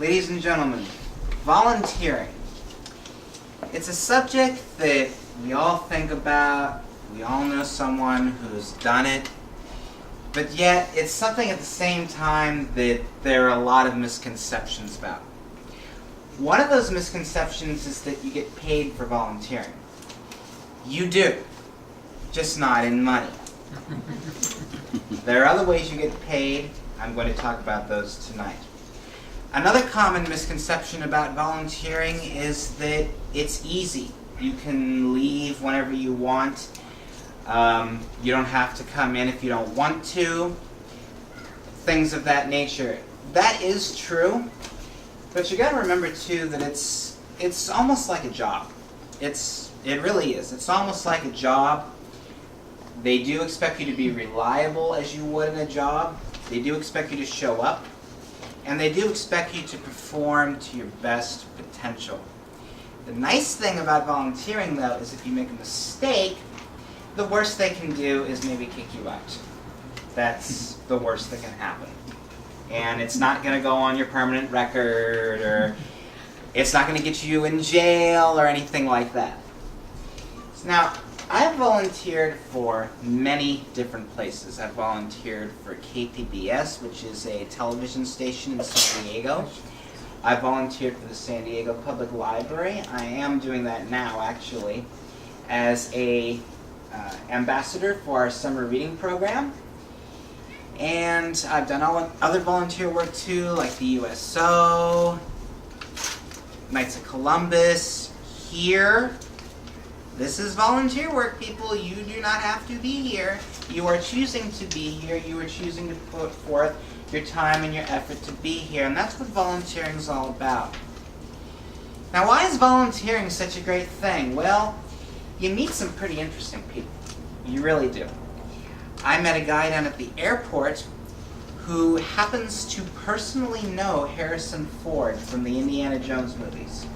Ladies and gentlemen, volunteering. It's a subject that we all think about, we all know someone who's done it, but yet it's something at the same time that there are a lot of misconceptions about. One of those misconceptions is that you get paid for volunteering. You do, just not in money. There are other ways you get paid. I'm going to talk about those tonight. Another common misconception about volunteering is that it's easy. You can leave whenever you want. You don't have to come in if you don't want to. Things of that nature. That is true, but you got to remember too that it's almost like a job. It really is. It's almost like a job. They do expect you to be reliable as you would in a job. They do expect you to show up. And they do expect you to perform to your best potential. The nice thing about volunteering, though, is if you make a mistake, the worst they can do is maybe kick you out. That's the worst that can happen. And it's not going to go on your permanent record, or it's not going to get you in jail or anything like that. Now, I've volunteered for many different places. I've volunteered for KPBS, which is a television station in San Diego. I volunteered for the San Diego Public Library. I am doing that now, actually, as a ambassador for our summer reading program. And I've done other volunteer work too, like the USO, Knights of Columbus, here. This is volunteer work, people. You do not have to be here. You are choosing to be here. You are choosing to put forth your time and your effort to be here. And that's what volunteering is all about. Now, why is volunteering such a great thing? Well, you meet some pretty interesting people. You really do. I met a guy down at the airport who happens to personally know Harrison Ford from the Indiana Jones movies.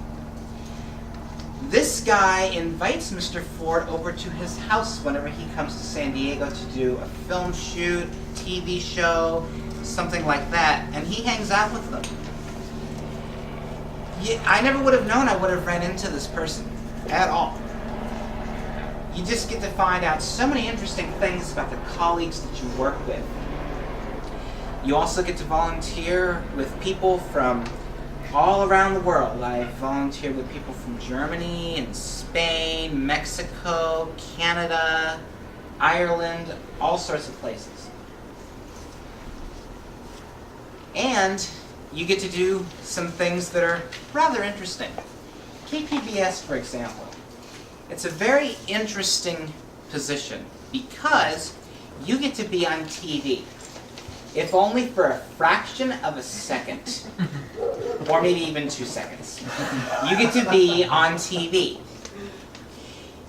This guy invites Mr. Ford over to his house whenever he comes to San Diego to do a film shoot, TV show, something like that, and he hangs out with them. I never would have known I would have ran into this person at all. You just get to find out so many interesting things about the colleagues that you work with. You also get to volunteer with people from all around the world. I've volunteered with people from Germany and Spain, Mexico, Canada, Ireland, all sorts of places. And you get to do some things that are rather interesting. KPBS, for example. It's a very interesting position because you get to be on TV, if only for a fraction of a second, or maybe even 2 seconds. You get to be on TV.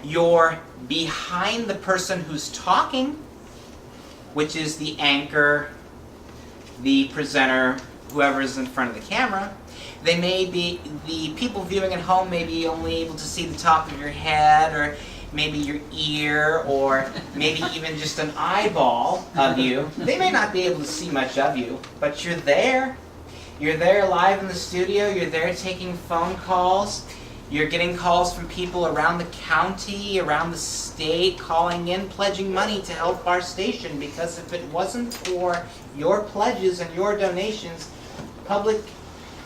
You're behind the person who's talking, which is the anchor, the presenter, whoever is in front of the camera. They may be, the people viewing at home may be only able to see the top of your head, or maybe your ear, or maybe even just an eyeball of you. They may not be able to see much of you, but you're there. You're there live in the studio. You're there taking phone calls. You're getting calls from people around the county, around the state, calling in, pledging money to help our station, because if it wasn't for your pledges and your donations, public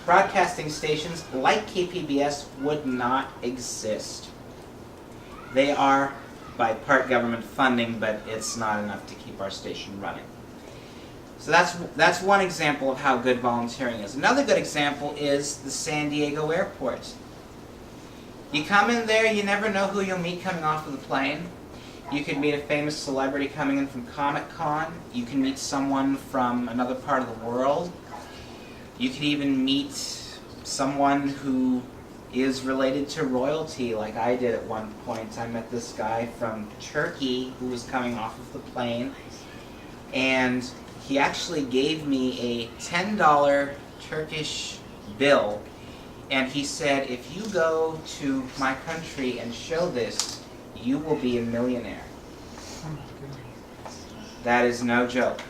broadcasting stations like KPBS would not exist. They are by part government funding, but it's not enough to keep our station running. So that's one example of how good volunteering is. Another good example is the San Diego airport. You come in there, you never know who you'll meet coming off of the plane. You could meet a famous celebrity coming in from Comic-Con. You can meet someone from another part of the world. You could even meet someone who is related to royalty, like I did at one point. I met this guy from Turkey who was coming off of the plane, and he actually gave me a $10 Turkish bill, and he said, if you go to my country and show this, you will be a millionaire. That is no joke.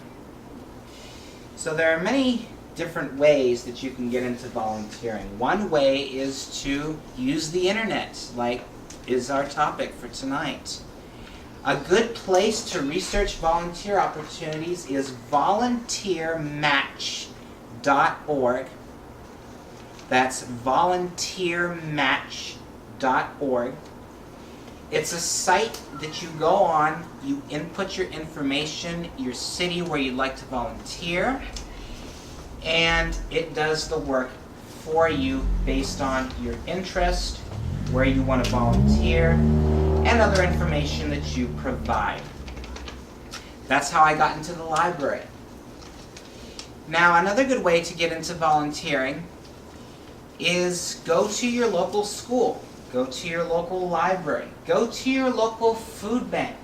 So there are many different ways that you can get into volunteering. One way is to use the internet, like is our topic for tonight. A good place to research volunteer opportunities is volunteermatch.org. That's volunteermatch.org. It's a site that you go on, you input your information, your city where you'd like to volunteer, and it does the work for you based on your interest, where you want to volunteer, and other information that you provide. That's how I got into the library. Now, another good way to get into volunteering is go to your local school, go to your local library, go to your local food bank.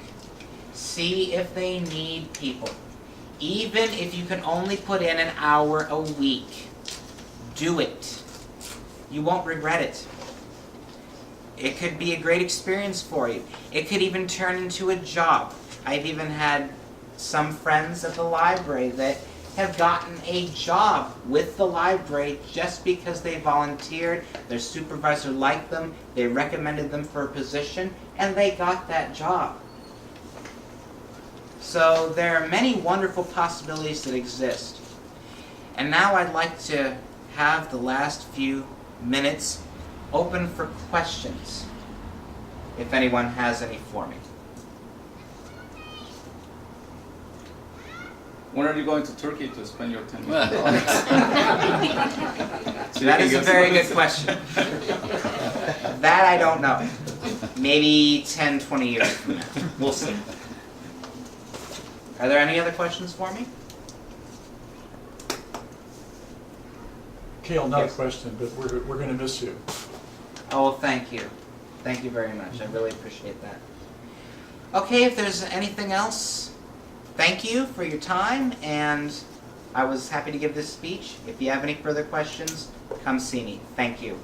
See if they need people. Even if you can only put in an hour a week, do it. You won't regret it. It could be a great experience for you. It could even turn into a job. I've even had some friends at the library that have gotten a job with the library just because they volunteered, their supervisor liked them, they recommended them for a position, and they got that job. So there are many wonderful possibilities that exist. And now I'd like to have the last few minutes open for questions, if anyone has any for me. When are you going to Turkey to spend your 10 years? That is a very good question. That I don't know. Maybe 10, 20 years from now. We'll see. Are there any other questions for me? Kael, not Yes. a question, but we're going to miss you. Oh, thank you. Thank you very much. I really appreciate that. Okay, if there's anything else, thank you for your time, and I was happy to give this speech. If you have any further questions, come see me. Thank you.